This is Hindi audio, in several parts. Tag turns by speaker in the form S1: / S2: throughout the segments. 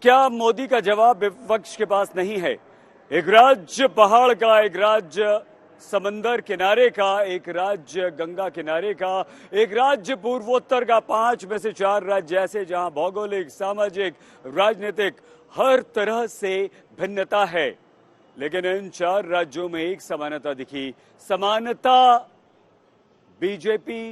S1: क्या मोदी का जवाब विपक्ष के पास नहीं है? एक राज्य पहाड़ का, एक राज्य समंदर किनारे का, एक राज्य गंगा किनारे का, एक राज्य पूर्वोत्तर का, 5 में से 4 राज्य ऐसे जहां भौगोलिक, सामाजिक, राजनीतिक हर तरह से भिन्नता है, लेकिन इन 4 राज्यों में एक समानता दिखी। समानता बीजेपी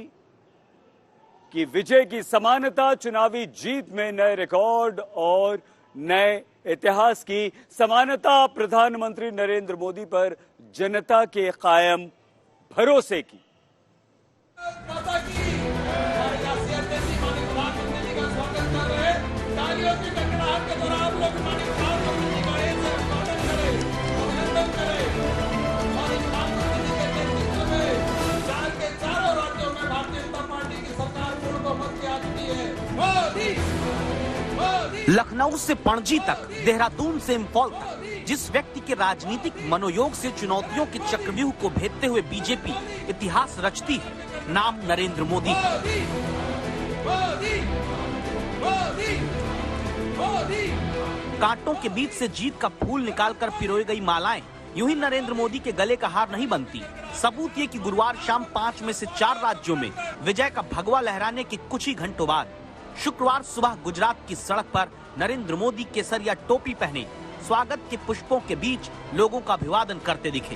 S1: की विजय की, समानता चुनावी जीत में नए रिकॉर्ड और नए इतिहास की, समानता प्रधानमंत्री नरेंद्र मोदी पर जनता के कायम भरोसे की।
S2: लखनऊ से पणजी तक, देहरादून से इंफॉल तक, जिस व्यक्ति के राजनीतिक मनोयोग से चुनौतियों के चक्रव्यूह को भेदते हुए बीजेपी इतिहास रचती है, नाम नरेंद्र मोदी। कांटों के बीच से जीत का फूल निकालकर पिरोई गई मालाएं यूं ही नरेंद्र मोदी के गले का हार नहीं बनती। सबूत ये कि गुरुवार शाम 5 में से 4 राज्यों में विजय का भगवा लहराने के कुछ ही घंटों बाद शुक्रवार सुबह गुजरात की सड़क पर नरेंद्र मोदी केसरिया टोपी पहने स्वागत के पुष्पों के बीच लोगों का अभिवादन करते दिखे।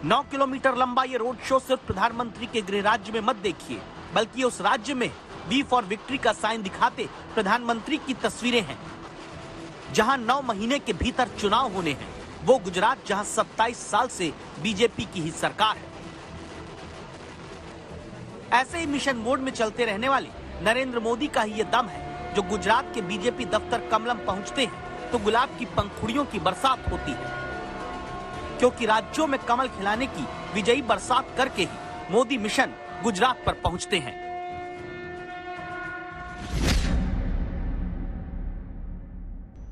S2: 9 किलोमीटर लंबा ये रोड शो सिर्फ प्रधानमंत्री के गृह राज्य में मत देखिए, बल्कि उस राज्य में वी फॉर विक्ट्री का साइन दिखाते प्रधानमंत्री की तस्वीरें हैं। जहां 9 महीने के भीतर चुनाव होने हैं, वो गुजरात जहां 27 साल से बीजेपी की ही सरकार है। ऐसे ही मिशन मोड में चलते रहने वाले नरेंद्र मोदी का ही ये दम है जो गुजरात के बीजेपी दफ्तर कमलम पहुंचते हैं तो गुलाब की पंखुड़ियों की बरसात होती है, क्योंकि राज्यों में कमल खिलाने की विजयी बरसात करके ही मोदी मिशन गुजरात पर पहुंचते हैं।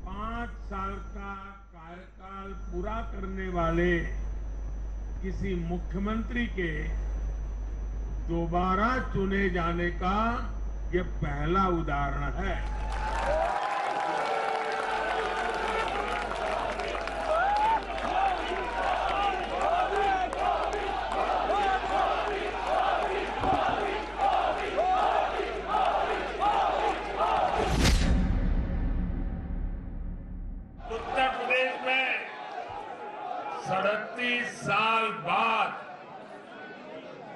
S3: 5 साल का कार्यकाल पूरा करने वाले किसी मुख्यमंत्री के दोबारा चुने जाने का ये पहला उदाहरण है। उत्तर प्रदेश में 37 साल बाद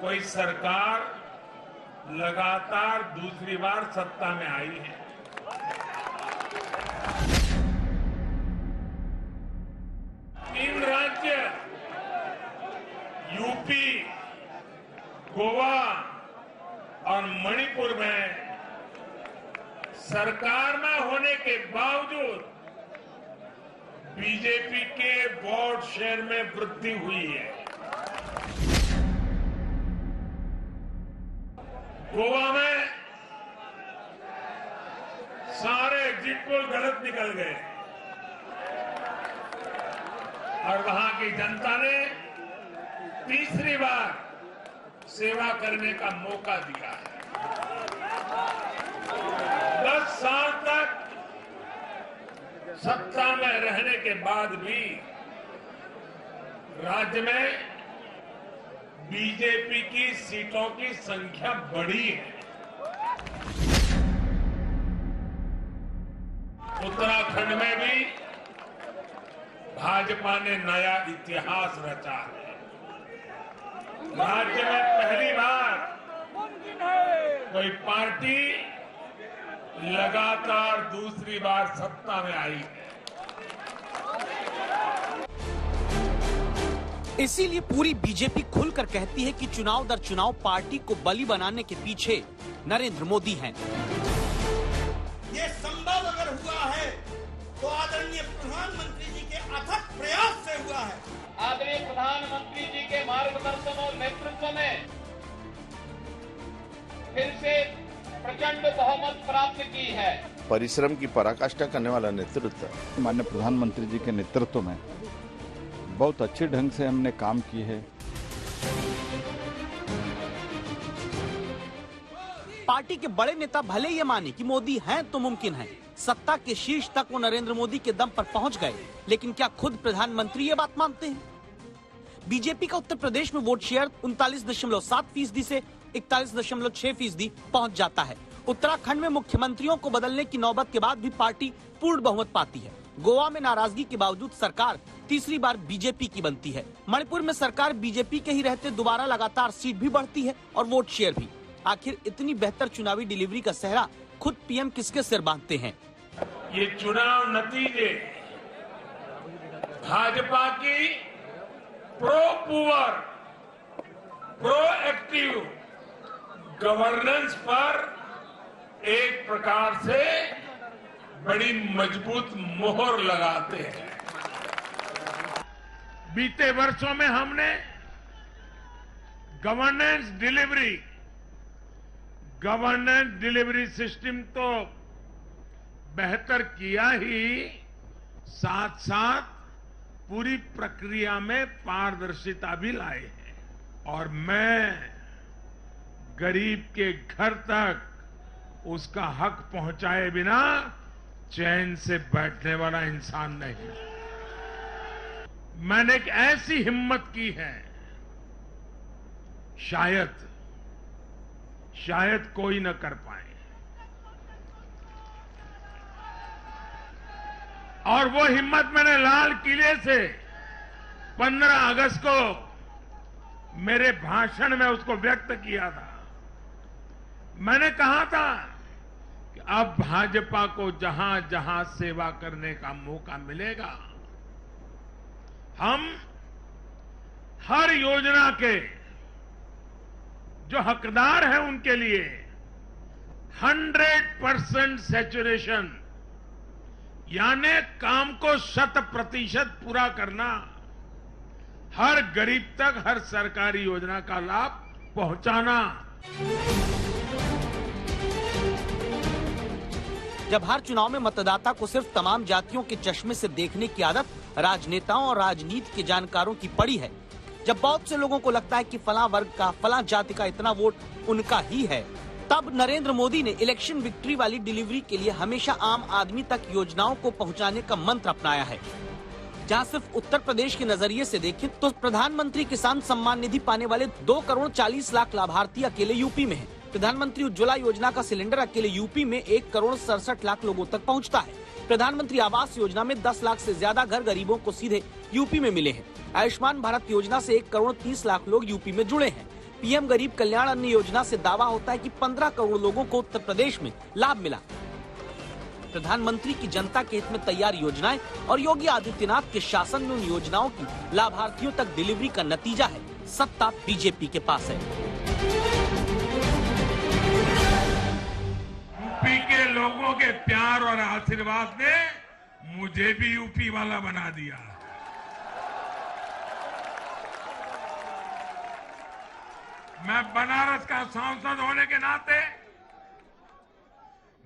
S3: कोई सरकार लगातार दूसरी बार सत्ता में आई है। तीन राज्य यूपी, गोवा और मणिपुर में सरकार में होने के बावजूद बीजेपी के वोट शेयर में वृद्धि हुई है। गोवा में सारे एग्जिट पोल गलत निकल गए और वहां की जनता ने तीसरी बार सेवा करने का मौका दिया है। 10 साल तक सत्ता में रहने के बाद भी राज्य में बीजेपी की सीटों की संख्या बढ़ी है। उत्तराखंड में भी भाजपा ने नया इतिहास रचा है। राज्य में पहली बार कोई पार्टी लगातार दूसरी बार सत्ता में आई है।
S2: इसीलिए पूरी बीजेपी खुलकर कहती है कि चुनाव दर चुनाव पार्टी को बली बनाने के पीछे नरेंद्र मोदी हैं।
S4: ये संभव अगर हुआ है तो आदरणीय प्रधानमंत्री जी के अथक प्रयास से हुआ है।
S5: आदरणीय प्रधानमंत्री जी के मार्गदर्शन और नेतृत्व में फिर से प्रचंड बहुमत प्राप्त की है।
S6: परिश्रम की पराकाष्ठा करने वाला नेतृत्व
S7: माननीय प्रधानमंत्री जी के नेतृत्व में बहुत अच्छे ढंग से हमने काम किए है।
S2: पार्टी के बड़े नेता भले ये माने कि मोदी हैं तो मुमकिन है, सत्ता के शीर्ष तक वो नरेंद्र मोदी के दम पर पहुंच गए, लेकिन क्या खुद प्रधानमंत्री ये बात मानते हैं? बीजेपी का उत्तर प्रदेश में वोट शेयर 39.7% से 41.6% पहुंच जाता है। उत्तराखंड में मुख्यमंत्रियों को बदलने की नौबत के बाद भी पार्टी पूर्ण बहुमत पाती है। गोवा में नाराजगी के बावजूद सरकार तीसरी बार बीजेपी की बनती है। मणिपुर में सरकार बीजेपी के ही रहते दोबारा लगातार सीट भी बढ़ती है और वोट शेयर भी। आखिर इतनी बेहतर चुनावी डिलीवरी का सेहरा खुद पीएम किसके सिर बांधते हैं?
S3: ये चुनाव नतीजे भाजपा की प्रो पुअर, प्रोएक्टिव गवर्नेंस पर एक प्रकार से बड़ी मजबूत मोहर लगाते हैं। बीते वर्षों में हमने गवर्नेंस डिलीवरी सिस्टम तो बेहतर किया ही, साथ साथ पूरी प्रक्रिया में पारदर्शिता भी लाए हैं। और मैं गरीब के घर तक उसका हक पहुंचाए बिना चैन से बैठने वाला इंसान नहीं। मैंने एक ऐसी हिम्मत की है, शायद कोई न कर पाए। और वो हिम्मत मैंने लाल किले से 15 अगस्त को मेरे भाषण में उसको व्यक्त किया था। मैंने कहा था कि अब भाजपा को जहां जहां सेवा करने का मौका मिलेगा, हम हर योजना के जो हकदार हैं उनके लिए 100% सैचुरेशन, यानी काम को 100% पूरा करना, हर गरीब तक हर सरकारी योजना का लाभ पहुंचाना।
S2: जब हर चुनाव में मतदाता को सिर्फ तमाम जातियों के चश्मे से देखने की आदत राजनेताओं और राजनीति के जानकारों की पड़ी है, जब बहुत से लोगों को लगता है कि फलां वर्ग का, फलां जाति का इतना वोट उनका ही है, तब नरेंद्र मोदी ने इलेक्शन विक्ट्री वाली डिलीवरी के लिए हमेशा आम आदमी तक योजनाओं को पहुंचाने का मंत्र अपनाया है। जहां सिर्फ उत्तर प्रदेश के नजरिए से देखें तो प्रधानमंत्री किसान सम्मान निधि पाने वाले 2,40,00,000 लाभार्थी अकेले यूपी में हैं। प्रधानमंत्री उज्ज्वला योजना का सिलेंडर अकेले यूपी में 1,67,00,000 लोगों तक पहुंचता है। प्रधानमंत्री आवास योजना में 10 लाख से ज्यादा घर गरीबों को सीधे यूपी में मिले हैं। आयुष्मान भारत योजना से 1,30,00,000 लोग यूपी में जुड़े हैं। पीएम गरीब कल्याण अन्न योजना से दावा होता है कि 15 करोड़ लोगों को उत्तर प्रदेश में लाभ मिला। प्रधानमंत्री की जनता के हित में तैयार योजनाएं और योगी आदित्यनाथ के शासन में उन योजनाओं की लाभार्थियों तक डिलीवरी का नतीजा है, सत्ता बीजेपी के पास है।
S3: यूपी के लोगों के प्यार और आशीर्वाद ने मुझे भी यूपी वाला बना दिया। मैं बनारस का सांसद होने के नाते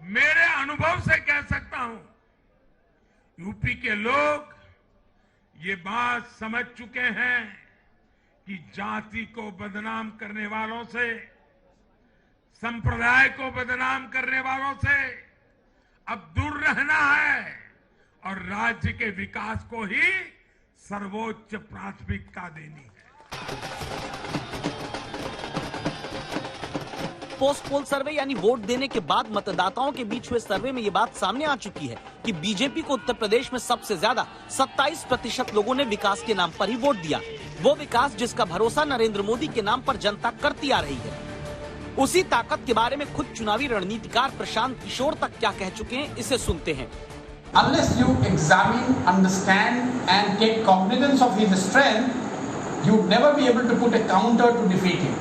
S3: मेरे अनुभव से कह सकता हूं, यूपी के लोग ये बात समझ चुके हैं कि जाति को बदनाम करने वालों से, संप्रदाय को बदनाम करने वालों से अब दूर रहना है और राज्य के विकास को ही सर्वोच्च प्राथमिकता देनी है।
S2: पोस्ट पोल सर्वे यानी वोट देने के बाद मतदाताओं के बीच हुए सर्वे में ये बात सामने आ चुकी है कि बीजेपी को उत्तर प्रदेश में सबसे ज्यादा 27% लोगों ने विकास के नाम पर ही वोट दिया। वो विकास जिसका भरोसा नरेंद्र मोदी के नाम पर जनता करती आ रही है। उसी ताकत के बारे में खुद चुनावी रणनीतिकार प्रशांत किशोर तक क्या कह चुके हैं, इसे सुनते हैं।
S8: Unless you examine, understand and take cognizance of his strength, you'd never be able to put a counter to defeat him.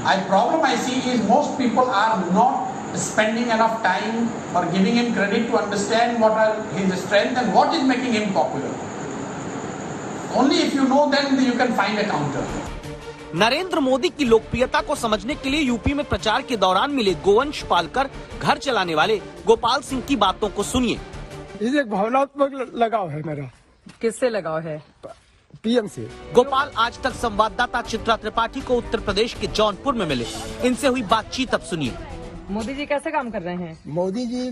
S8: The problem I see is most people are not spending enough time or giving him credit to understand what are his strengths and what is making him popular. Only if you know, then you can find a counter.
S2: Narendra Modi की लोकप्रियता को समझने के लिए यूपी में प्रचार के दौरान मिले गोवंश पालकर घर चलाने वाले गोपाल सिंह की बातों को सुनिए।
S9: ये एक भावनात्मक लगाव है मेरा।
S10: किससे लगाव है?
S9: पीएम से।
S2: गोपाल आज तक संवाददाता चित्रा त्रिपाठी को उत्तर प्रदेश के जौनपुर में मिले। इनसे हुई बातचीत अब सुनिए।
S10: मोदी जी कैसे काम कर रहे हैं?
S9: मोदी जी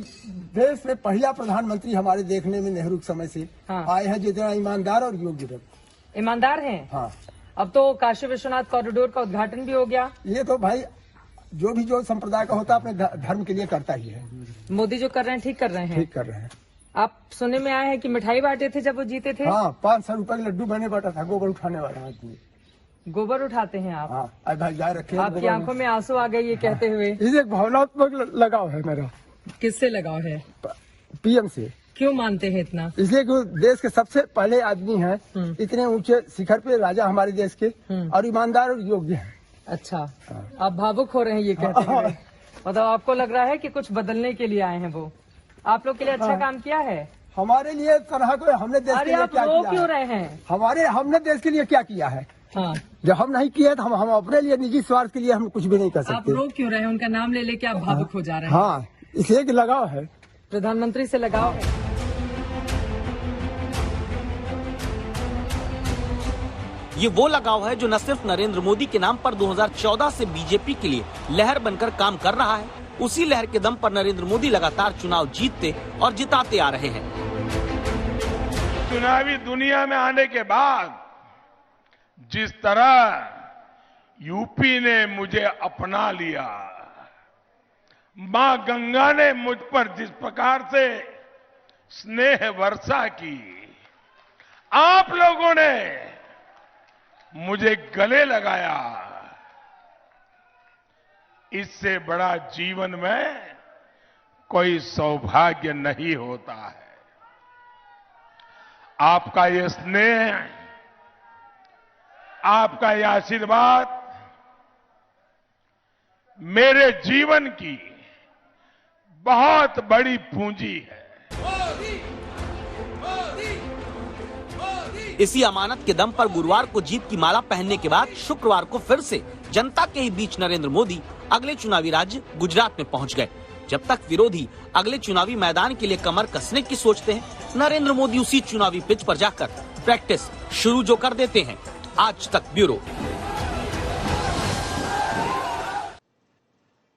S9: देश में पहला प्रधानमंत्री हमारे देखने में नेहरू के समय से आए हैं, जितना ईमानदार और योग्य।
S10: ईमानदार हैं?
S9: हाँ।
S10: अब तो काशी विश्वनाथ कॉरिडोर का उद्घाटन भी हो गया।
S9: ये तो भाई जो संप्रदाय का होता है अपने धर्म के लिए करता ही है।
S10: मोदी जो कर रहे हैं ठीक कर रहे हैं।
S9: ठीक कर रहे हैं।
S10: आप सुनने में आए हैं कि मिठाई बांटे थे जब वो जीते थे?
S9: हाँ, 500 रुपए का लड्डू मैंने बांटा था। गोबर उठाने वाला आदमी।
S10: गोबर उठाते हैं आप?
S9: हाँ, भाई जाए रखे।
S10: आपकी आंखों में आंसू आ गए ये कहते हुए।
S9: इसे एक भावनात्मक लगाव है मेरा।
S10: किससे लगाव है?
S9: पीएम से।
S10: क्यों मानते हैं इतना?
S9: इसलिए कि देश के सबसे पहले आदमी हैं, इतने ऊंचे शिखर पे राजा हमारे देश के, और ईमानदार और योग्य हैं।
S10: अच्छा, आप भावुक हो रहे हैं ये कहते हुए। मतलब आपको लग रहा है कि कुछ बदलने के लिए आए हैं वो। आप लोग के लिए अच्छा काम किया है?
S9: हमारे लिए तरह को हमने देश के लिए क्या किया?
S10: क्यों रहे हैं?
S9: हमने देश के लिए क्या किया है?
S10: हाँ।
S9: जब हम नहीं किए तो हम अपने लिए निजी स्वार्थ के लिए हम कुछ भी नहीं कर सकते।
S10: आप रो क्यों रहे हैं? उनका नाम ले लेके आप भावुक हो जा रहे हैं।
S9: हाँ, इसलिए कि लगाव है,
S10: प्रधानमंत्री से लगाव है।
S2: ये वो लगाव है जो न सिर्फ नरेंद्र मोदी के नाम पर 2014 से बीजेपी के लिए लहर बनकर काम कर रहा है, उसी लहर के दम पर नरेंद्र मोदी लगातार चुनाव जीतते और जिताते आ रहे हैं।
S3: चुनावी दुनिया में आने के बाद जिस तरह यूपी ने मुझे अपना लिया, मां गंगा ने मुझ पर जिस प्रकार से स्नेह वर्षा की, आप लोगों ने मुझे गले लगाया, इससे बड़ा जीवन में कोई सौभाग्य नहीं होता है। आपका ये स्नेह, आपका ये आशीर्वाद मेरे जीवन की बहुत बड़ी पूंजी है।
S2: इसी अमानत के दम पर गुरुवार को जीत की माला पहनने के बाद शुक्रवार को फिर से जनता के ही बीच नरेंद्र मोदी अगले चुनावी राज्य गुजरात में पहुंच गए। जब तक विरोधी अगले चुनावी मैदान के लिए कमर कसने की सोचते हैं, नरेंद्र मोदी उसी चुनावी पिच पर जाकर प्रैक्टिस शुरू जो कर देते हैं। आज तक ब्यूरो।